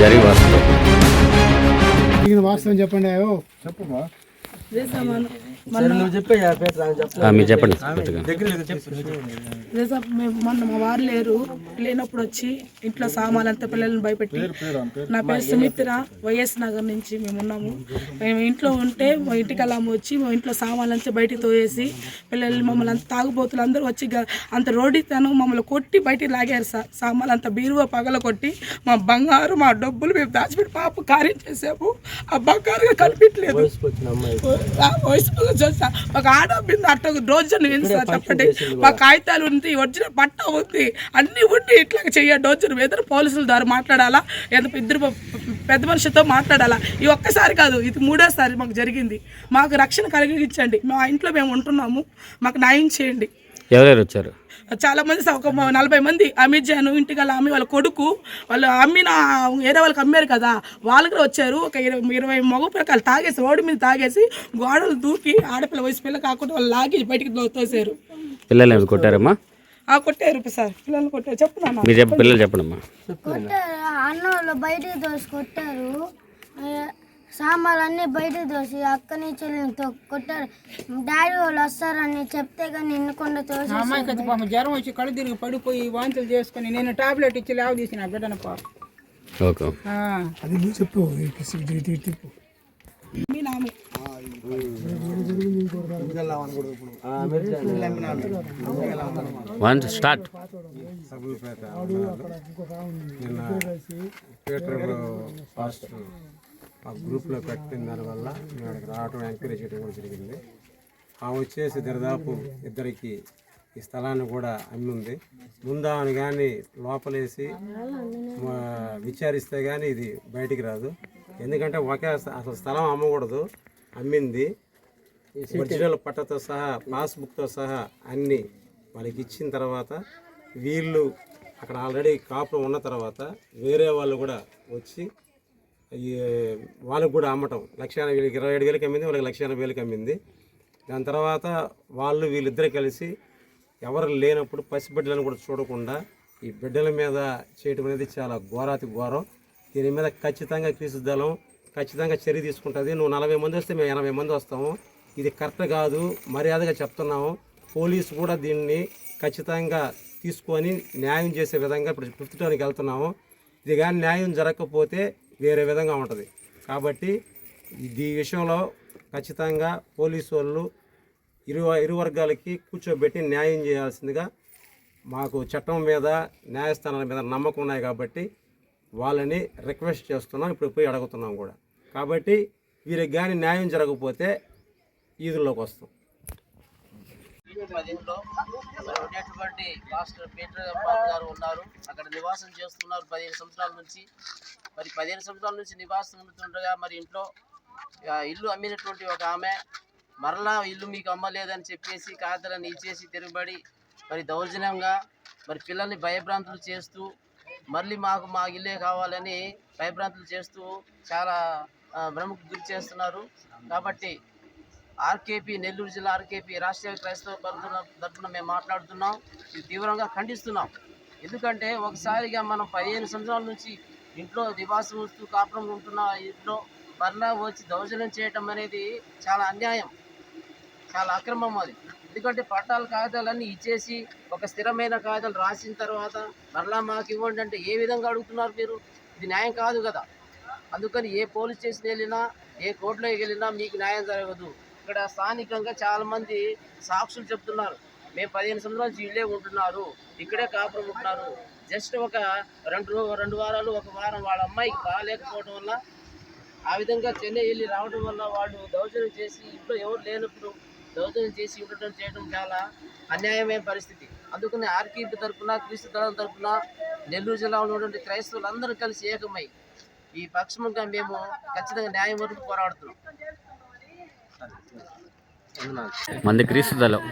జరిగి వాస్తవం వాస్తవం చెప్పండి. చెప్పమ్మా. మీరు చెప్పండి. మొన్న మా వారు లేనప్పుడు వచ్చి ఇంట్లో సామాన్లంతా పిల్లల్ని భయపెట్టి, నా పేరు సుమిత్ర, వైఎస్ నగర్ నుంచి మేము ఉన్నాము. మేము ఇంట్లో ఉంటే మా ఇంటికి అలా వచ్చి మా ఇంట్లో సామాన్లంతా బయటికి తోయేసి పిల్లల్ని మమ్మల్ని అంత తాగుబోతులు అందరూ వచ్చి అంత రోడ్డితను మమ్మల్ని కొట్టి బయటికి లాగారు సార్. సామాన్లు అంత బీరువా పగల కొట్టి మా బంగారు మా డబ్బులు మేము దాచిపెట్టి పాప కార్యం చేసాము. ఆ బంగారు కనిపించలేదు. ఒక ఆడబింది అట్ట డోజన్ ఉంది సార్. చెప్పండి, మా కాగితాలు ఉంది, ఒరిజినల్ పట్ట ఉంది, అన్ని ఉండి ఇట్లా చెయ్య డోజన్ ఎదురు పోలీసుల ద్వారా మాట్లాడాలా, ఇద్దరు పెద్ద మనిషితో మాట్లాడాలా. ఈ ఒక్కసారి కాదు, ఇది మూడోసారి మాకు జరిగింది. మాకు రక్షణ కలిగించండి. మా ఇంట్లో మేము ఉంటున్నాము, మాకు న్యాయం చేయండి. ఎవరెవరు వచ్చారు? చాలా మంది, ఒక 40 మంది. అమిత్ జాను ఇంటికి అమ్మి వాళ్ళ కొడుకు, వాళ్ళు అమ్మిన వేరే వాళ్ళకి అమ్మారు కదా, వాళ్ళు కూడా వచ్చారు. ఒక 20 మగ పిల్లకాయలు తాగేసి రోడ్డు మీద తాగేసి గోడలు దూకి ఆడపిల్ల వయసు పిల్ల కాకుండా వాళ్ళు లాగి బయటికి తోసారు. పిల్లలు కొట్టారమ్మా? కొట్టారు సార్, పిల్లలు కొట్టారు. చెప్పున్నా పిల్లలు చెప్పండమ్మా. అన్న బయటికి దోసి కొట్టారు, సామాన్లన్నీ బయటకు దోసి అక్కని చెల్లితో కొట్టారు. డాడీ వాళ్ళు వస్తారని చెప్తే కానీ నిన్నకుండా తోసి అమ్మాయి పాపం జ్వరం వచ్చి కళ్ళు తిరిగి పడిపోయి వాంతులు చేసుకుని నేను టాబ్లెట్ ఇచ్చి లేవ తీసిన బిడ్డను పాప. ఆ గ్రూప్లో పెట్టిన దానివల్ల మేము అక్కడికి రావడం, ఎంకరేజ్ చేయడం కూడా జరిగింది. ఆమె వచ్చేసి దరిదాపు ఇద్దరికి ఈ స్థలాన్ని కూడా అమ్మి ఉంది. ముందు ఆమెను కానీ లోపలేసి విచారిస్తే కానీ ఇది బయటికి రాదు. ఎందుకంటే అసలు స్థలం అమ్మకూడదు, అమ్మింది. ఒరిజినల్ పట్టతో సహా పాస్బుక్తో సహా అన్నీ వాళ్ళకి ఇచ్చిన తర్వాత వీళ్ళు అక్కడ ఆల్రెడీ కాపురం ఉన్న తర్వాత వేరే వాళ్ళు కూడా వచ్చి వాళ్ళకు కూడా అమ్మటం 1,27,000 అమ్మింది, వాళ్ళకి 1,80,000 అమ్మింది. దాని తర్వాత వీళ్ళిద్దరు కలిసి ఎవరు లేనప్పుడు పసిబిడ్డలను కూడా చూడకుండా ఈ బిడ్డల మీద చేయటం అనేది చాలా ఘోరాతి ఘోరం. దీని మీద ఖచ్చితంగా క్రీస్తు దళం ఖచ్చితంగా చర్య తీసుకుంటుంది. నువ్వు 40 మంది వస్తే మేము 80 మంది వస్తాము. ఇది కరెక్ట్ కాదు, మర్యాదగా చెప్తున్నాము. పోలీసు కూడా దీన్ని ఖచ్చితంగా తీసుకొని న్యాయం చేసే విధంగా ఇప్పుడు ప్రస్తుతానికి వెళ్తున్నాము. ఇది కానీ న్యాయం జరగకపోతే వేరే విధంగా ఉంటుంది. కాబట్టి ఈ విషయంలో ఖచ్చితంగా పోలీసు వాళ్ళు ఇరు వర్గాలకి కూర్చోబెట్టి న్యాయం చేయాల్సిందిగా మాకు చట్టం మీద న్యాయస్థానాల మీద నమ్మకం ఉన్నాయి. కాబట్టి వాళ్ళని రిక్వెస్ట్ చేస్తున్నాం, ఇప్పుడు పోయి అడుగుతున్నాం కూడా. కాబట్టి వీరికి కానీ న్యాయం జరగకపోతే ఈదుల్లోకి వస్తాం. ఉండేటువంటి మాస్టర్ పీటర్ బాబు గారు ఉన్నారు, అక్కడ నివాసం చేస్తున్నారు 15 సంవత్సరాల నుంచి. మరి 15 సంవత్సరాల నుంచి నివాసం ఉంటుండగా మరి ఇంట్లో ఇల్లు అమ్మినటువంటి ఒక ఆమె మరలా ఇల్లు మీకు అమ్మలేదని చెప్పేసి కాగితాలను ఇచ్చేసి తిరగబడి మరి దౌర్జన్యంగా మరి పిల్లల్ని భయభ్రాంతులు చేస్తూ మళ్ళీ మా ఇల్లే కావాలని భయభ్రాంతులు చేస్తూ చాలా భ్రమకు గురి చేస్తున్నారు. కాబట్టి ఆర్కేపీ నెల్లూరు జిల్లా ఆర్కేపీ రాష్ట్రీయ క్రైస్తవ తరఫున మేము మాట్లాడుతున్నాం. ఇది తీవ్రంగా ఖండిస్తున్నాం. ఎందుకంటే ఒకసారిగా మనం 15 సంవత్సరాల నుంచి ఇంట్లో నివాసం వస్తూ కాపురం ఉంటున్న ఇంట్లో మరలా వచ్చి దౌర్జన్యం చేయటం అనేది చాలా అన్యాయం, చాలా అక్రమం అది. ఎందుకంటే పట్టాల కాగితాలన్నీ ఇచ్చేసి ఒక స్థిరమైన కాగితాలు రాసిన తర్వాత మరలా మాకు ఇవ్వండి అంటే ఏ విధంగా అడుగుతున్నారు మీరు? ఇది న్యాయం కాదు కదా. అందుకని ఏ పోలీస్ స్టేషన్ వెళ్ళినా ఏ కోర్టులోకి వెళ్ళినా మీకు న్యాయం జరగదు. ఇక్కడ స్థానికంగా చాలామంది సాక్షులు చెప్తున్నారు, మేము 15 సంవత్సరాల నుంచి ఇళ్ళే ఉంటున్నారు, ఇక్కడే కాపురం ఉంటున్నారు. జస్ట్ ఒక 2 వారాలు 1 వారం వాళ్ళ అమ్మాయికి బాగాలేకపోవడం వల్ల ఆ విధంగా చెన్నై వెళ్ళి రావడం వల్ల వాళ్ళు దౌర్జన్యం చేసి ఇంట్లో ఎవరు లేనప్పుడు దౌర్జన్యం చేసి ఉండటం చేయడం చాలా అన్యాయమైన పరిస్థితి. అందుకని ఆర్కేపీ తరఫున క్రీస్తు దళం తరఫున నెల్లూరు జిల్లాలో ఉన్నటువంటి క్రైస్తవులందరూ కలిసి ఏకమై ఈ పక్షంగా మేము ఖచ్చితంగా న్యాయం వరకు పోరాడుతున్నాం. మంది క్రీస్తు దళం